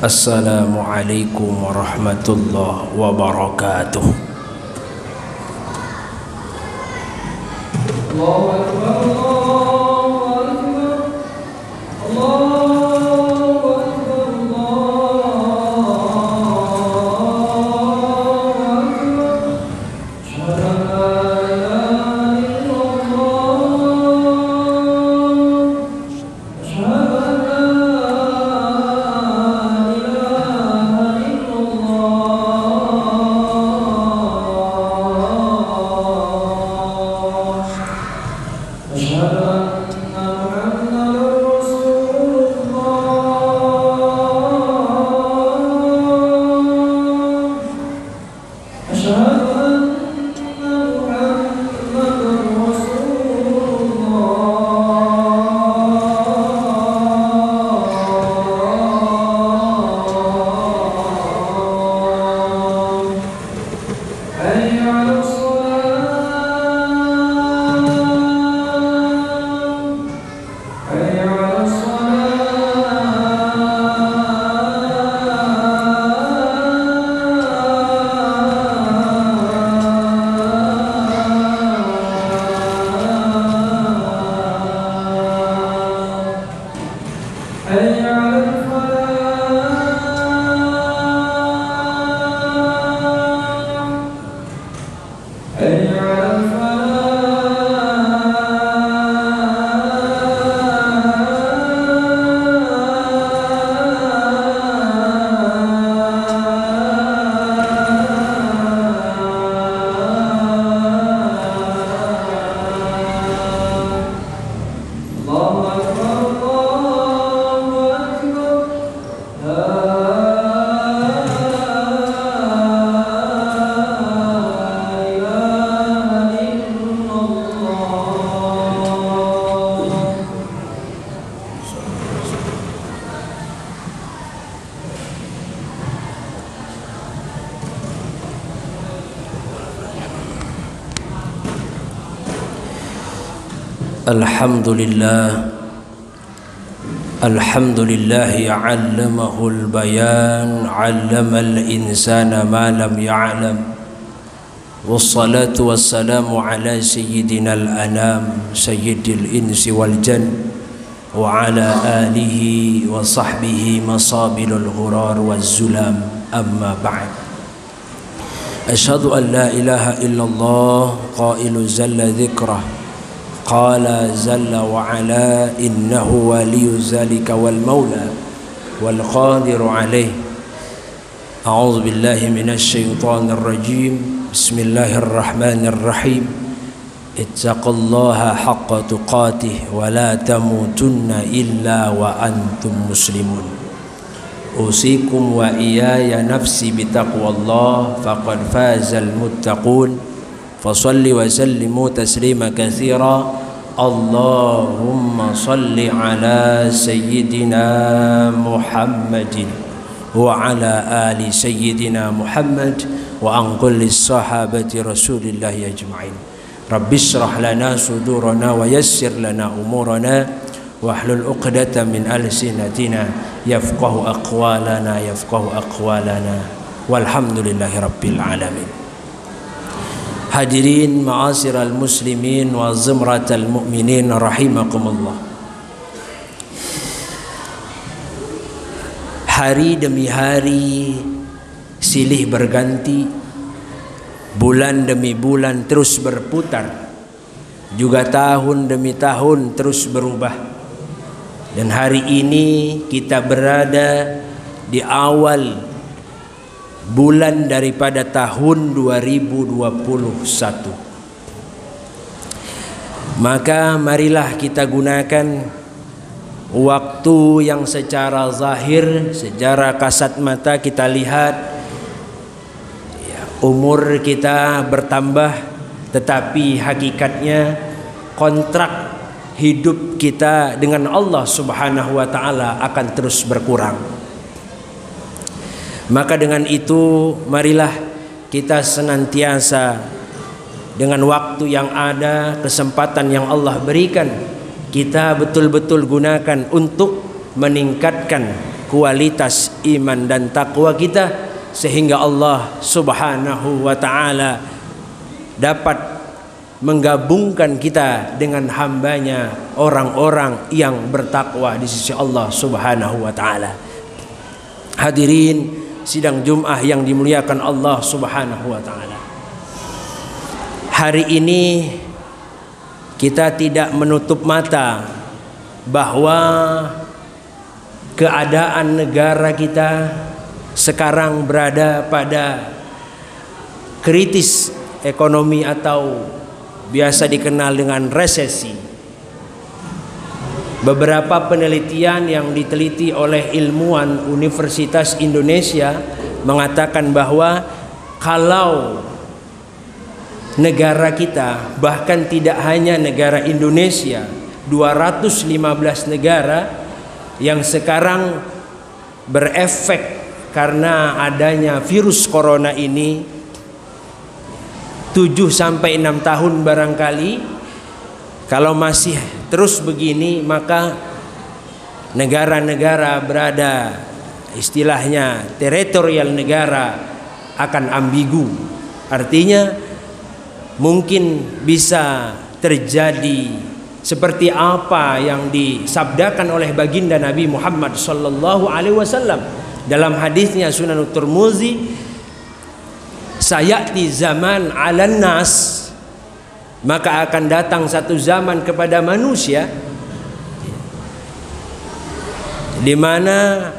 Assalamualaikum warahmatullahi wabarakatuh. Allahu Akbar, Allahu Akbar, Allahu Akbar, Alhamdulillah, alhamdulillahi 'allamahul bayan, 'allamal insana ma lam ya'lam. Wassalatu wassalamu ala sayyidinal anam, sayyidil insi wal jan, wa ala alihi wa sahbihi masabilul ghurar waz zulam. Amma ba'd. Asyhadu an la ilaha illallah qailu zalla dzikrah. Qala zalla wa ala innahu waliyu zalika wal maula wal qadiru alaih. A'udzu billahi minasy syaithanir rajim. Bismillahirrahmanirrahim. Ittaqullaha haqqa tuqatih wa la tamutunna illa wa antum muslimun. Usikum wa iyaya nafsi bitaqwallah faqad fazal muttaqun. Fasalli wa sallimu taslima katsira. Allahumma salli ala sayyidina Muhammadin wa ala ali sayyidina Muhammad wa an kulli sahabati rasulillahi ajma'in. Rabbi shrah lana sudurana wa yassir lana umurana wahlul 'uqdatam min alsinatina yafqahu aqwalana walhamdulillahi rabbil alamin. Hadirin ma'asyiral muslimin wa zumratal mu'minin rahimakumullah. Hari demi hari silih berganti, bulan demi bulan terus berputar, juga tahun demi tahun terus berubah. Dan hari ini kita berada di awal bulan daripada tahun 2021. Maka marilah kita gunakan waktu yang secara zahir, secara kasat mata kita lihat umur kita bertambah, tetapi hakikatnya kontrak hidup kita dengan Allah Subhanahu wa taala akan terus berkurang. Maka dengan itu marilah kita senantiasa dengan waktu yang ada, kesempatan yang Allah berikan, kita betul-betul gunakan untuk meningkatkan kualitas iman dan takwa kita, sehingga Allah Subhanahu wa ta'ala dapat menggabungkan kita dengan hambanya, orang-orang yang bertakwa di sisi Allah Subhanahu wa ta'ala. Hadirin sidang Jum'ah yang dimuliakan Allah Subhanahu wa ta'ala, hari ini kita tidak menutup mata bahwa keadaan negara kita sekarang berada pada kritis ekonomi atau biasa dikenal dengan resesi. Beberapa penelitian yang diteliti oleh ilmuwan Universitas Indonesia mengatakan bahwa kalau negara kita, bahkan tidak hanya negara Indonesia, 215 negara yang sekarang berefek karena adanya virus corona ini, 7-6 tahun barangkali, kalau masih terus begini maka negara-negara berada, istilahnya teritorial negara, akan ambigu. Artinya mungkin bisa terjadi seperti apa yang disabdakan oleh baginda Nabi Muhammad sallallahu alaihi wasallam dalam hadisnya Sunan Tirmizi, sayati zaman 'alan nas, maka akan datang satu zaman kepada manusia di mana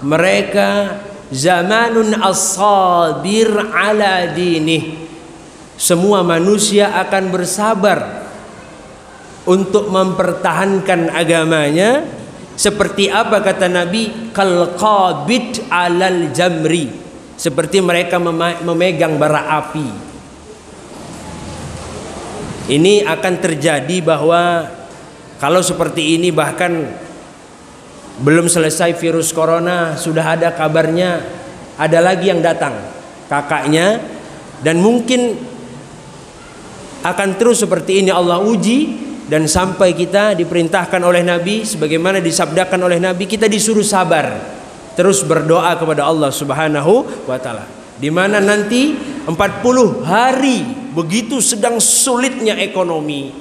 mereka zamanun as-sabir ala dinih, semua manusia akan bersabar untuk mempertahankan agamanya. Seperti apa kata Nabi? Kal qabid alal jamri, seperti mereka memegang bara api. Ini akan terjadi bahwa kalau seperti ini, bahkan belum selesai virus corona sudah ada kabarnya ada lagi yang datang, kakaknya, dan mungkin akan terus seperti ini Allah uji. Dan sampai kita diperintahkan oleh Nabi, sebagaimana disabdakan oleh Nabi, kita disuruh sabar, terus berdoa kepada Allah Subhanahu wa ta'ala. Di mana nanti 40 hari begitu sedang sulitnya ekonomi,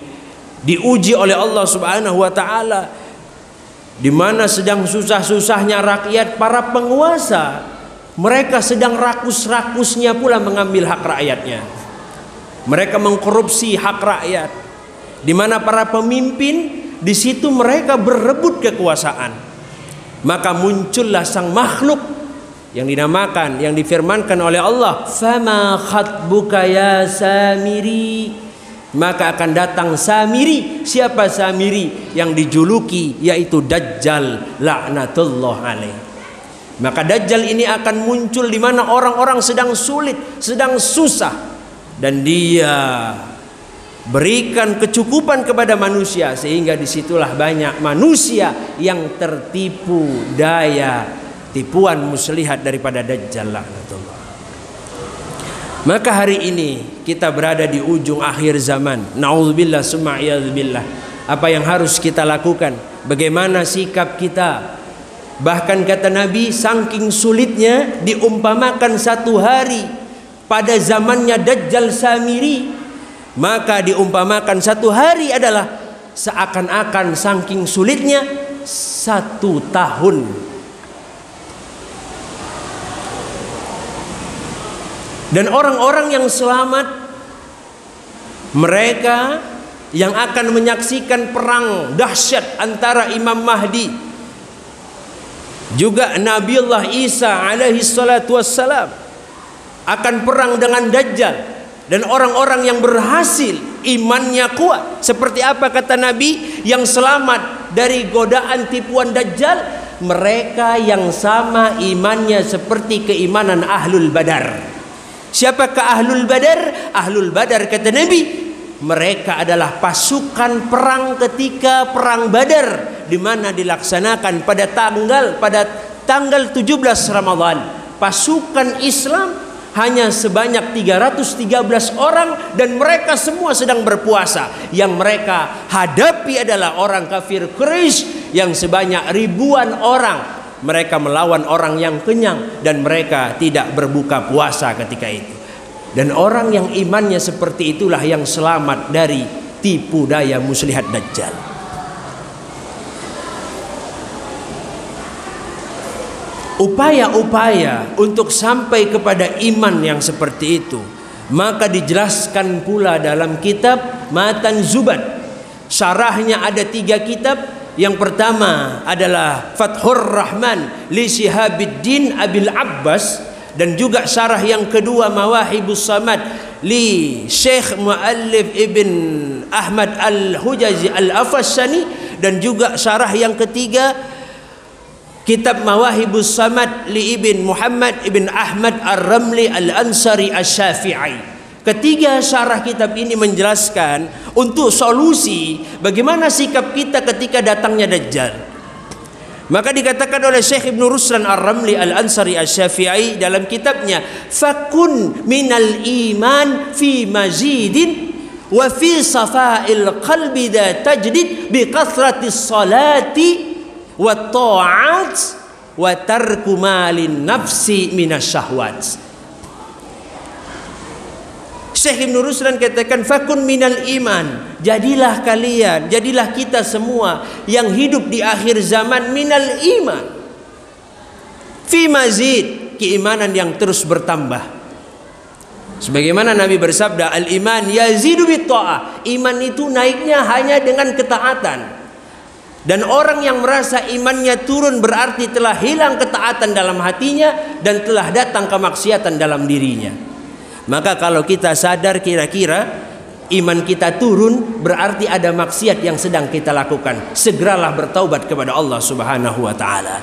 diuji oleh Allah Subhanahu wa ta'ala, di mana sedang susah-susahnya rakyat, para penguasa mereka sedang rakus-rakusnya pula mengambil hak rakyatnya. Mereka mengkorupsi hak rakyat. Di mana para pemimpin di situ mereka berebut kekuasaan. Maka muncullah sang makhluk yang dinamakan, yang difirmankan oleh Allah, fama khatbuka ya Samiri, maka akan datang Samiri. Siapa Samiri? Yang dijuluki yaitu Dajjal laknatullah alaih. Maka Dajjal ini akan muncul di mana orang-orang sedang sulit, sedang susah, dan dia berikan kecukupan kepada manusia, sehingga disitulah banyak manusia yang tertipu daya tipuan muslihat daripada Dajjal laknatullah. Maka hari ini kita berada di ujung akhir zaman, na'udzubillah summa iyadzubillah. Apa yang harus kita lakukan? Bagaimana sikap kita? Bahkan kata Nabi, saking sulitnya diumpamakan satu hari pada zamannya Dajjal Samiri, maka diumpamakan satu hari adalah seakan-akan saking sulitnya 1 tahun. Dan orang-orang yang selamat, mereka yang akan menyaksikan perang dahsyat antara Imam Mahdi juga Nabiullah Isa alaihi salatu wassalam, akan perang dengan Dajjal. Dan orang-orang yang berhasil imannya kuat, seperti apa kata Nabi, yang selamat dari godaan tipuan Dajjal, mereka yang sama imannya seperti keimanan Ahlul Badar. Siapakah Ahlul Badar? Ahlul Badar kata Nabi, mereka adalah pasukan perang ketika perang Badar, di mana dilaksanakan pada tanggal 17 Ramadan. Pasukan Islam hanya sebanyak 313 orang, dan mereka semua sedang berpuasa. Yang mereka hadapi adalah orang kafir Quraisy yang sebanyak ribuan orang. mereka melawan orang yang kenyang dan mereka tidak berbuka puasa ketika itu. Dan orang yang imannya seperti itulah yang selamat dari tipu daya muslihat Dajjal. Upaya-upaya untuk sampai kepada iman yang seperti itu maka dijelaskan pula dalam kitab Matan Zubat. Syarahnya ada 3 kitab. Yang pertama adalah Fathur Rahman li Shihabuddin Abil Abbas, dan juga syarah yang kedua Mawahibus Samad li Syekh Muallif Ibn Ahmad Al-Hujazi Al-Afassani, dan juga syarah yang ketiga kitab Mawahibus Samad li Ibn Muhammad Ibn Ahmad Ar-Ramli Al-Ansari Asy-Syafi'i. Ketiga syarah kitab ini menjelaskan untuk solusi bagaimana sikap kita ketika datangnya Dajjal. Maka dikatakan oleh Syekh Ibn Ruslan Ar-Ramli Al-Ansari Asy-Syafi'i dalam kitabnya, fakun minal iman fi mazidin wa fi safa'il qalbi da tajdid bi kathratis salati wa ta'at wa tarku malin nafsi minasyahwat. Syekh Ibn Ruslan katakan, fakun minal iman, jadilah kalian, jadilah kita semua yang hidup di akhir zaman minal iman fi mazid, keimanan yang terus bertambah. Sebagaimana Nabi bersabda, al iman yazidu bit ta'ah, iman itu naiknya hanya dengan ketaatan. Dan orang yang merasa imannya turun berarti telah hilang ketaatan dalam hatinya dan telah datang kemaksiatan dalam dirinya. Maka kalau kita sadar kira-kira iman kita turun, berarti ada maksiat yang sedang kita lakukan. Segeralah bertaubat kepada Allah Subhanahu wa taala.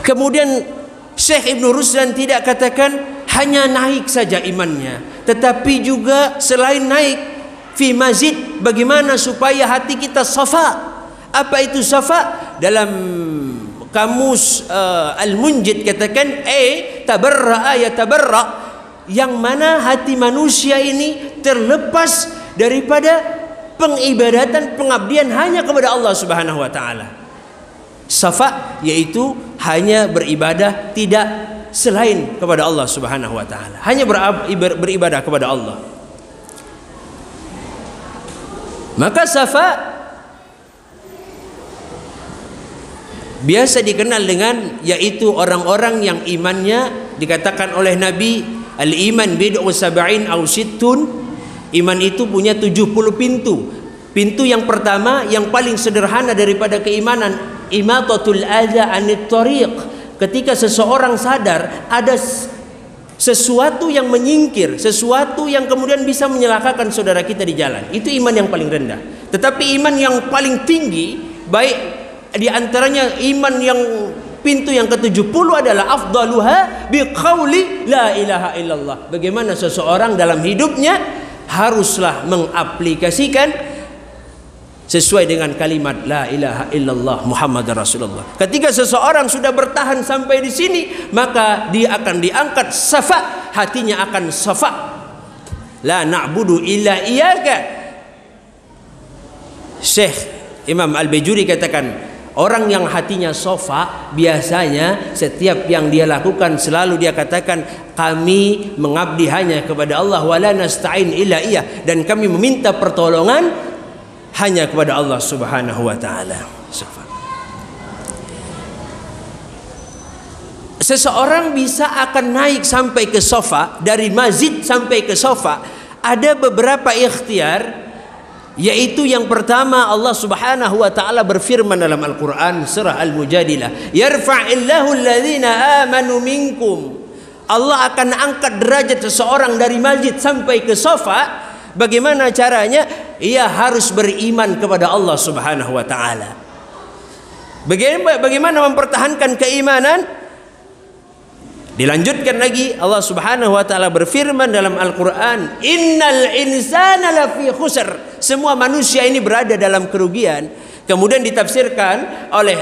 Kemudian Syekh Ibn Ruslan tidak katakan hanya naik saja imannya, tetapi juga selain naik fi mazid, bagaimana supaya hati kita safa. Apa itu safa? Dalam kamus Al-Munjid katakan tabarra'a yatabarra, yang mana hati manusia ini terlepas daripada pengibadatan, pengabdian hanya kepada Allah Subhanahu wa taala. Safa yaitu hanya beribadah tidak selain kepada Allah Subhanahu wa taala, hanya beribadah kepada Allah. Maka safa biasa dikenal dengan yaitu orang-orang yang imannya dikatakan oleh Nabi, al-iman bid'u sab'in aw sittun, iman itu punya 70 pintu. Pintu yang pertama yang paling sederhana daripada keimanan, imatatul adza anit thariq. Ketika seseorang sadar ada sesuatu yang menyingkir, sesuatu yang kemudian bisa menyelakakan saudara kita di jalan, itu iman yang paling rendah. Tetapi iman yang paling tinggi, baik di antaranya iman yang pintu yang ke-70 adalah afdaluha biqauli la ilaha illallah. Bagaimana seseorang dalam hidupnya haruslah mengaplikasikan sesuai dengan kalimat la ilaha illallah Muhammad Rasulullah. Ketika seseorang sudah bertahan sampai di sini, maka dia akan diangkat safa, hatinya akan safa. La na'budu illa iyyaka. Syekh Imam Al-Bajuri katakan, orang yang hatinya safa biasanya setiap yang dia lakukan selalu dia katakan, kami mengabdi hanya kepada Allah, wala nasta'in illa iyyah, dan kami meminta pertolongan hanya kepada Allah Subhanahu wa taala. Seseorang bisa akan naik sampai ke safa, dari mazid sampai ke safa. Ada beberapa ikhtiar, yaitu yang pertama Allah Subhanahu wa taala berfirman dalam Al-Qur'an surah Al-Mujadilah, yarfa'illahu alladhina amanu minkum. Allah akan angkat derajat seseorang dari mazid sampai ke safa. Bagaimana caranya? Ia harus beriman kepada Allah Subhanahu wa taala. Bagaimana mempertahankan keimanan? Dilanjutkan lagi, Allah Subhanahu wa taala berfirman dalam Al-Qur'an, innal insana lafi khusr. Semua manusia ini berada dalam kerugian. Kemudian ditafsirkan oleh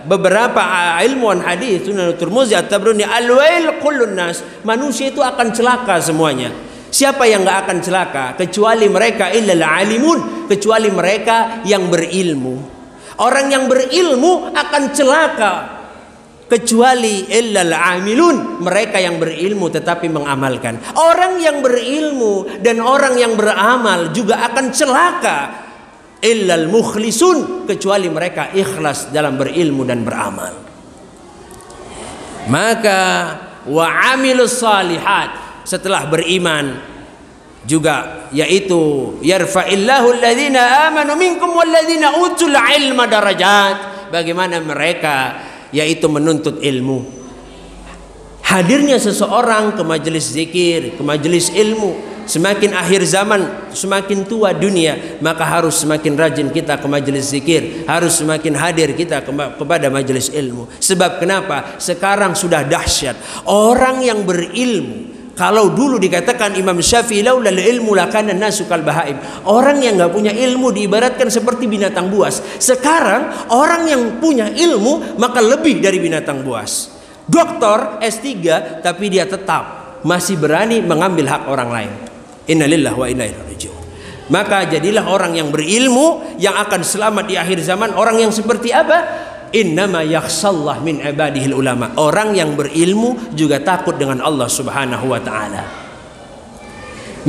beberapa ilmuwan hadis, Sunan Tirmizi, At-Tabrani, al-wail kullun nas. Manusia itu akan celaka semuanya. Siapa yang enggak akan celaka? Kecuali mereka illal alimun, kecuali mereka yang berilmu. Orang yang berilmu akan celaka, kecuali illal amilun, mereka yang berilmu tetapi mengamalkan. Orang yang berilmu dan orang yang beramal juga akan celaka. Illal mukhlisun, kecuali mereka ikhlas dalam berilmu dan beramal. Maka wa amilus salihat, setelah beriman juga, yaitu yarfa'illahu alladhina amanu minkum walladhina utul ilma darajat. Bagaimana mereka, yaitu menuntut ilmu. Hadirnya seseorang ke majelis zikir, ke majelis ilmu. Semakin akhir zaman, semakin tua dunia, maka harus semakin rajin kita ke majelis zikir, harus semakin hadir kita kepada majelis ilmu. Sebab kenapa? Sekarang sudah dahsyat. Orang yang berilmu, kalau dulu dikatakan Imam Syafi'i laulal ilmu lakana nasu kal bahaim, orang yang nggak punya ilmu diibaratkan seperti binatang buas. Sekarang orang yang punya ilmu maka lebih dari binatang buas. Doktor S3 tapi dia tetap masih berani mengambil hak orang lain. Innalillahi wa inna ilaihi raji'un. Maka jadilah orang yang berilmu yang akan selamat di akhir zaman. Orang yang seperti apa? Innama yakhshallah min ibadihil ulama. Orang yang berilmu juga takut dengan Allah subhanahu wa ta'ala.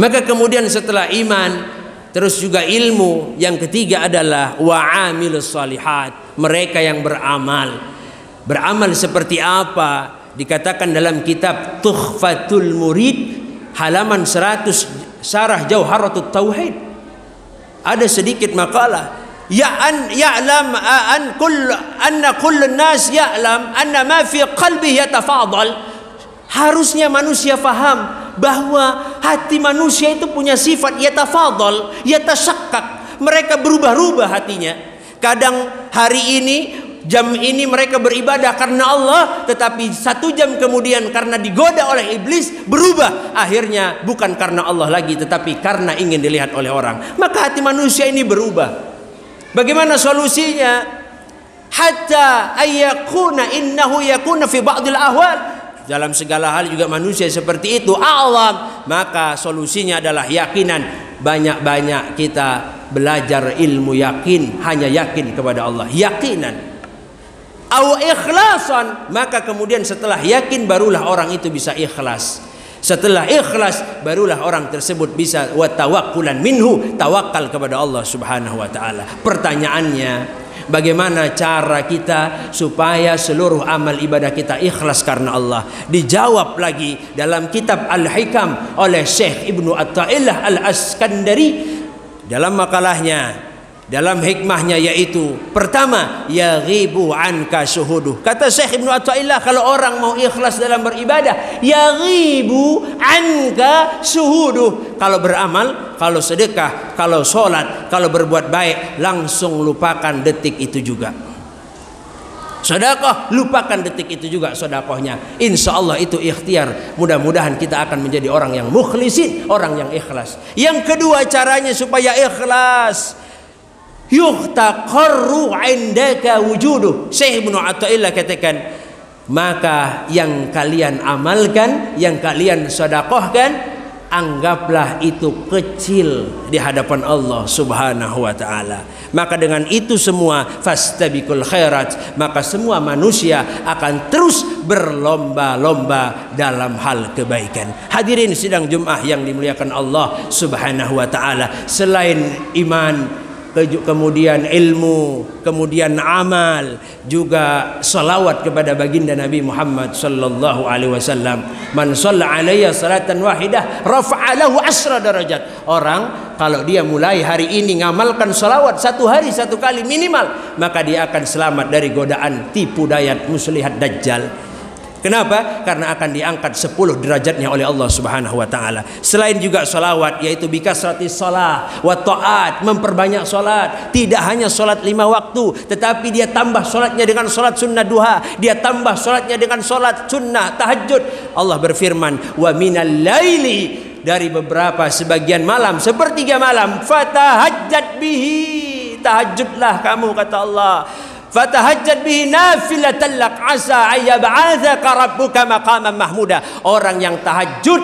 Maka kemudian setelah iman, terus juga ilmu, yang ketiga adalah wa'amilus salihat, mereka yang beramal. Beramal seperti apa? Dikatakan dalam kitab Tuhfatul Murid halaman 100 Syarah Jauharatut Tauhid, ada sedikit makalah. Ya'lam anna kullun nas ya'lam anna ma fi qalbihi yatafadal. Harusnya manusia faham bahwa hati manusia itu punya sifat yatafadal, yatasyakkak. Mereka berubah-ubah hatinya. Kadang hari ini, jam ini mereka beribadah karena Allah, tetapi 1 jam kemudian karena digoda oleh iblis berubah. Akhirnya bukan karena Allah lagi, tetapi karena ingin dilihat oleh orang. Maka hati manusia ini berubah. Bagaimana solusinya? Hatta ayyakuna innahu yakuna fi ba'dil ahwal. Dalam segala hal juga manusia seperti itu. Alam. Maka solusinya adalah yakinan. Banyak-banyak kita belajar ilmu yakin. Hanya yakin kepada Allah. Yakinan. Au ikhlasan. Maka kemudian setelah yakin barulah orang itu bisa ikhlas. Setelah ikhlas barulah orang tersebut bisa wa tawakkulan minhu, tawakal kepada Allah Subhanahu wa taala. Pertanyaannya, bagaimana cara kita supaya seluruh amal ibadah kita ikhlas karena Allah? Dijawab lagi dalam kitab Al-Hikam oleh Syekh Ibnu Athaillah Al-Askandari dalam makalahnya, dalam hikmahnya, yaitu pertama, yaghibu anka syuhuduh. Kata Syekh Ibnu Athaillah, kalau orang mau ikhlas dalam beribadah, yaghibu anka syuhuduh. Kalau beramal, kalau sedekah, kalau sholat, kalau berbuat baik, langsung lupakan detik itu juga. Sedekah, lupakan detik itu juga sedekahnya. Insya Allah itu ikhtiar. Mudah-mudahan kita akan menjadi orang yang mukhlisin, orang yang ikhlas. Yang kedua caranya supaya ikhlas, yuhtaqarru indaka wujuduh. Syekh Ibnu Athaillah katakan, maka yang kalian amalkan, yang kalian sedekahkan, anggaplah itu kecil di hadapan Allah Subhanahu wa taala. Maka dengan itu semua, fastabiqul khairat, maka semua manusia akan terus berlomba-lomba dalam hal kebaikan. Hadirin sidang Jumat yang dimuliakan Allah Subhanahu wa taala, selain iman, kemudian ilmu, kemudian amal, juga salawat kepada baginda Nabi Muhammad sallallahu alaihi wasallam. Man shalla alayya salatan wahidah rafa'a lahu 10 darajat. Orang kalau dia mulai hari ini ngamalkan salawat 1 hari 1 kali minimal, maka dia akan selamat dari godaan tipu daya muslihat dajjal. Kenapa? Karena akan diangkat 10 derajatnya oleh Allah Subhanahu wa taala. Selain juga salawat, yaitu bikasrati shalah wa taat, memperbanyak salat. Tidak hanya salat 5 waktu, tetapi dia tambah salatnya dengan salat sunnah duha, dia tambah salatnya dengan salat sunnah tahajud. Allah berfirman, wa minal laili, dari beberapa sebagian malam, sepertiga malam, fatahajjat bihi, tahajudlah kamu, kata Allah. Fatahajjad bihi nafilatan lak asa ayyab'atsaka rabbuka maqaman mahmuda. Orang yang tahajud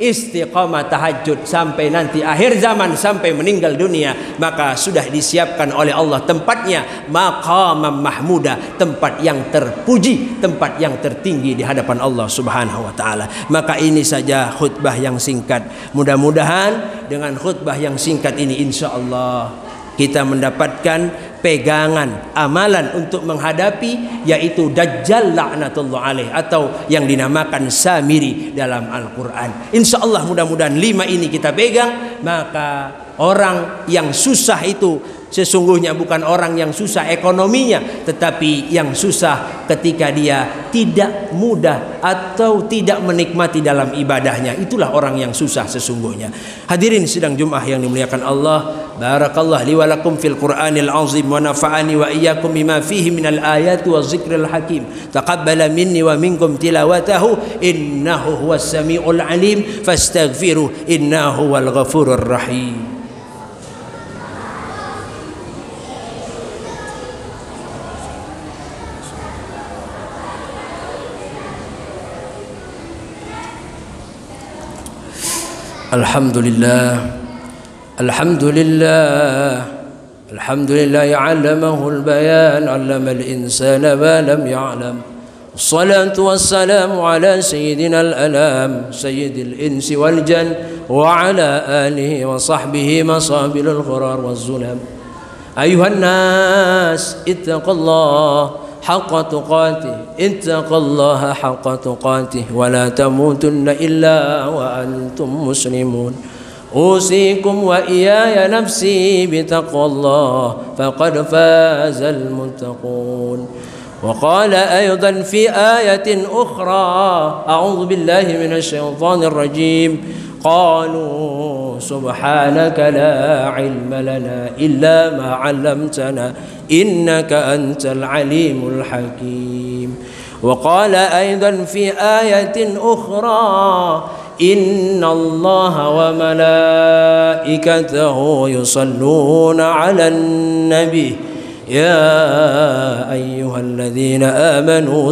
istiqamah tahajud sampai nanti akhir zaman, sampai meninggal dunia, maka sudah disiapkan oleh Allah tempatnya maqamam mahmuda, tempat yang terpuji, tempat yang tertinggi di hadapan Allah Subhanahu wa taala. Maka ini saja khutbah yang singkat. Mudah-mudahan dengan khutbah yang singkat ini insyaallah kita mendapatkan pegangan amalan untuk menghadapi, yaitu Dajjal laknatullah alaih, atau yang dinamakan Samiri dalam Al-Quran. InsyaAllah mudah-mudahan 5 ini kita pegang, maka orang yang susah itu sesungguhnya bukan orang yang susah ekonominya, tetapi yang susah ketika dia tidak mudah atau tidak menikmati dalam ibadahnya. Itulah orang yang susah sesungguhnya. Hadirin sidang Jumat yang dimuliakan Allah, barakallah li wa lakum fil Qur'anil azim wa nafa'ani wa iyyakum bima fihi minal ayati wa zikril hakim. Taqabbala minni wa minkum tilawatahu innahu huwas samiul alim fastaghfiruh innahu wal ghafurur rahim. Alhamdulillah, alhamdulillah, alhamdulillah ya'allamahu al-bayan, 'allama al-insana ma lam ya'lam. Wassalatu wassalamu ala sayyidina al-alam, sayyidil insi wal jan, wa ala alihi wa sahbihi masabilul ghurar waz-zulam. Ayuhan nas, ittaqullah حق تقاته اتقوا الله حق تقاته ولا تموتن إلا وأنتم مسلمون أوصيكم وإياي نفسي بتقوى الله فقد فاز المتقون. وقال أيضا في آية أخرى أعوذ بالله من الشيطان الرجيم قالوا سبحانك لا علم لنا إلا ما علمتنا إنك أنت العليم الحكيم. وقال أيضا في آية أخرى إن الله وملائكته يصلون على النبي يا أيها الذين آمنوا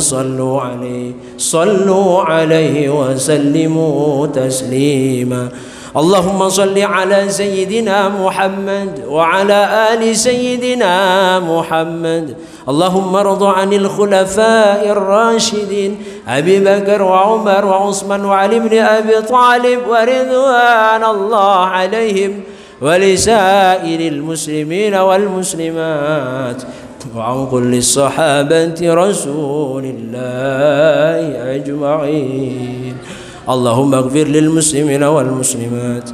صلوا عليه وسلموا تسليما. اللهم صل على سيدنا محمد وعلى آل سيدنا محمد. اللهم ارض عن الخلفاء الراشدين أبي بكر وعمر وعثمان وعلي بن أبي طالب ورضوان الله عليهم ولسائر المسلمين والمسلمات وعن كل الصحابة رسول الله أجمعين. اللهم اغفر للمسلمين والمسلمات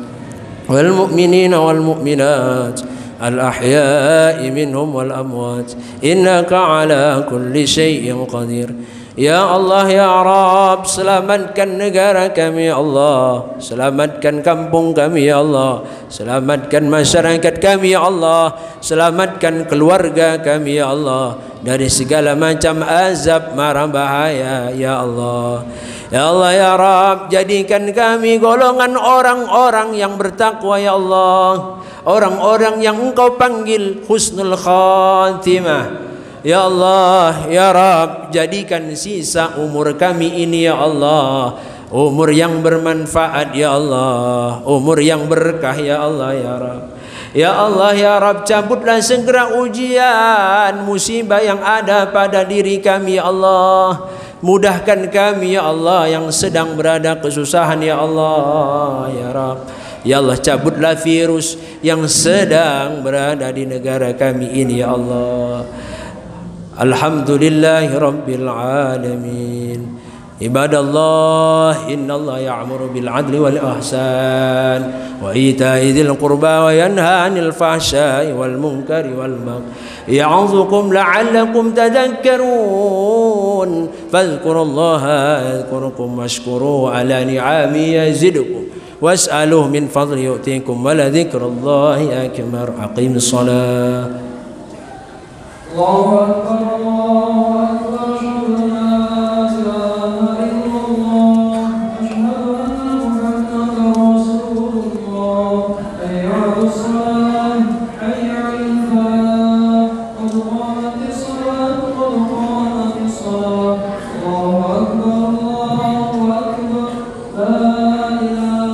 والمؤمنين والمؤمنات الأحياء منهم والأموات إنك على كل شيء قدير. Ya Allah ya Rabb, selamatkan negara kami ya Allah, selamatkan kampung kami ya Allah, selamatkan masyarakat kami ya Allah, selamatkan keluarga kami ya Allah dari segala macam azab mara bahaya ya Allah. Ya Allah ya Rabb, jadikan kami golongan orang-orang yang bertakwa ya Allah, orang-orang yang Engkau panggil husnul khatimah. Ya Allah, ya Rabb, jadikan sisa umur kami ini ya Allah umur yang bermanfaat ya Allah, umur yang berkah ya Allah ya Rabb. Ya Allah ya Rabb, cabutlah segera ujian musibah yang ada pada diri kami ya Allah. Mudahkan kami ya Allah yang sedang berada kesusahan ya Allah ya Rabb. Ya Allah, cabutlah virus yang sedang berada di negara kami ini ya Allah. Alhamdulillahi Rabbil Alamin. Ibadallah, innallaha ya'muru bil adli wal ihsan wa ita'i dzil qurba wa yanha 'anil fahsya'i wal munkari wal baghi ya'udzukum la'allakum tadhakkarun. Fadhkurullaha yadhkurkum washkuruhu 'ala ni'amihi yazidkum was'aluhu min fadli yu'tikum wa la dzikrullahi akbar. Aqimis shalah. Allahu akbar, Allahu akbar, asyhadu an la ilaha illallah, asyhadu anna Muhammadar Rasulullah. Hayya 'alas shalah, hayya 'alal falah, qad qamatis shalah, qad qamatis shalah. Allahu akbar, Allahu akbar, la ilaha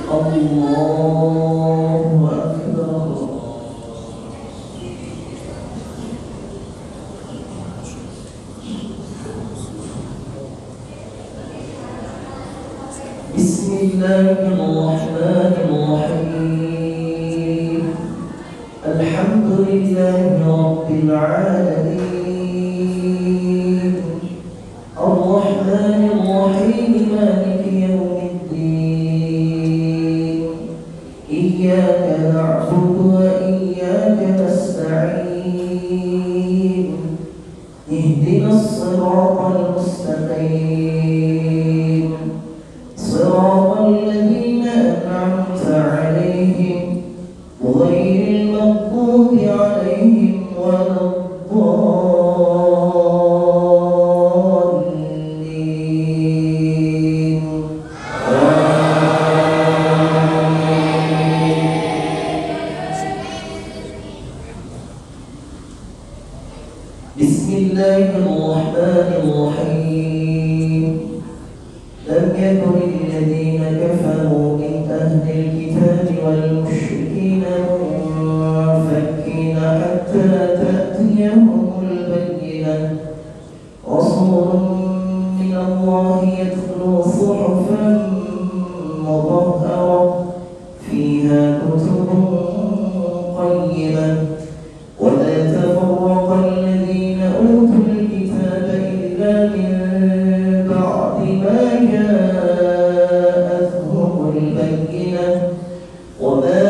الله أكبر. بسم الله الرحمن الرحيم. الحمد لله رب العالمين، الرحمن الرحيم، مالك يوم الدين، إياك نعبد وإياك نستعين، اهدنا الصراط المستقيم، صراط الذين أنعمت عليهم غير المغضوب عليهم ولا الضالين. بسم الله الرحمن الرحيم. لم يكن الذين كفروا من أهل الكتاب والمشركين منفكين حتى تأتيهم البينة، رسول من الله يتلو صحفا مطهرة فيها كتب قيمة، ولا تفرق الذين أوتوا الكتاب إلا من بعد ما جاءتهم البينة، وما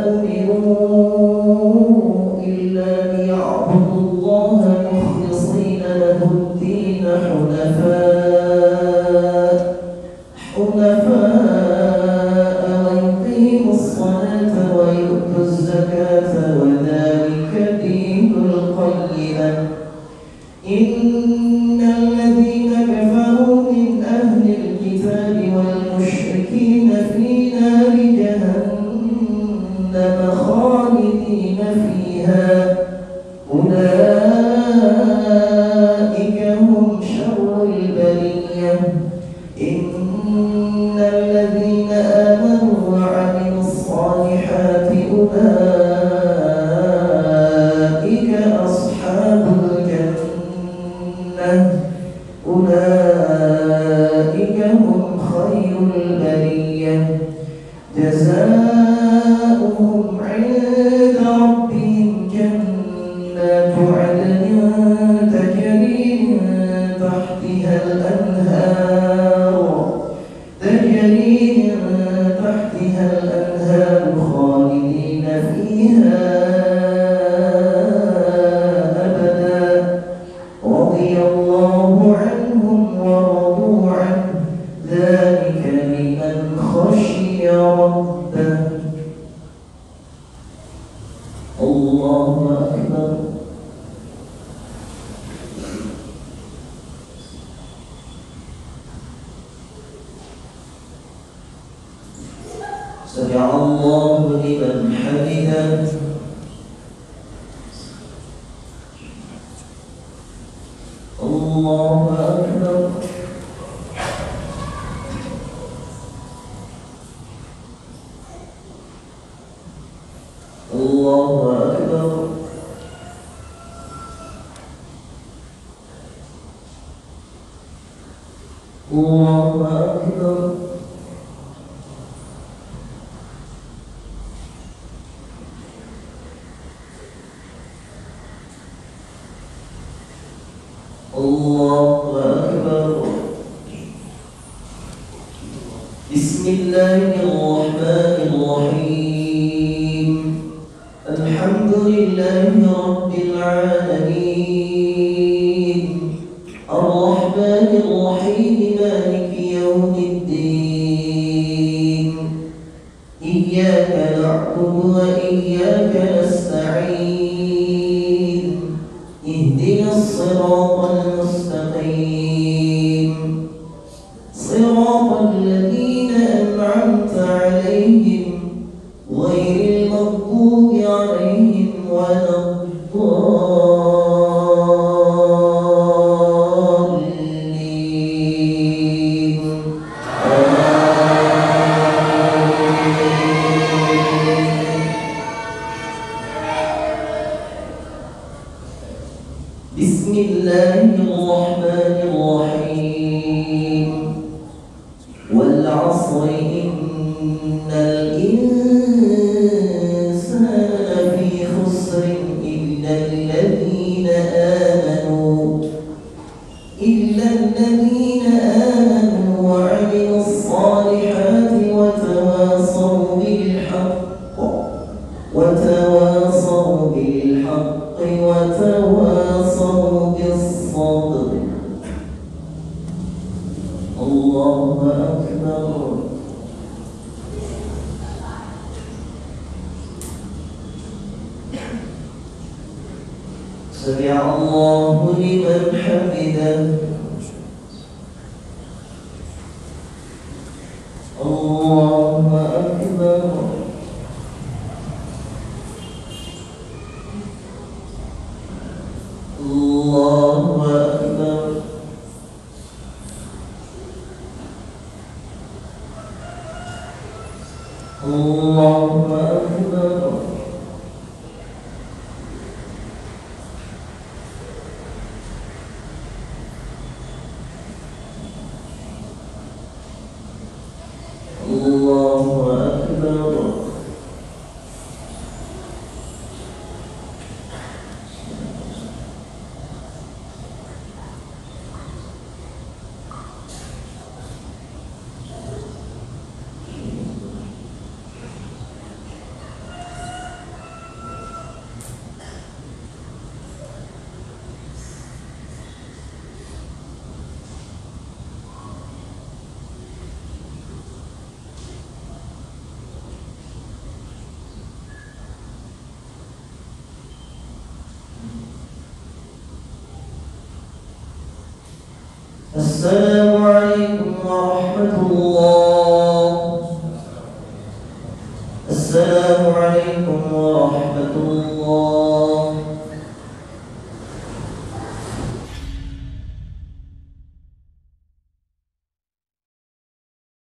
أمروا إلا ليعبدوا الله مخلصين له الدين حنفاء ويقيموا الصلاة ويؤتوا الزكاة وذلك دين القيمة. إن الذين كفروا من أهل الكتاب والمشركين في نار جهنم خالدين فيها، أولئك هم شر البرية. إن الذين آمنوا وعملوا الصالحات أولئك أصحاب الجنة، أولئك هم خير البرية. جزاؤهم عند ربهم جنات عدن تجري من تحتها الأنهار خالدين فيها أبدا، رضي الله عنهم ورضوا عنه، ذلك لمن خشي ربه. الله أكبر. سمع الله لمن حمده. الله أكبر. الله أكبر. الله أكبر. الله أكبر. بسم الله الرحمن الرحيم. الحمد لله رب العالمين، الرحمن الرحيم، مالك يوم الدين، إياك نعبد وإياك نستعين، اهدنا الصراط المستقيم، صراط الذين أنعمت عليهم غير المغضوب عليهم ولا الضالين. سمع الله لمن حمده الله أكبر الله أكبر الله أكبر الله أكبر السلام عليكم ورحمة الله. السلام عليكم ورحمة الله.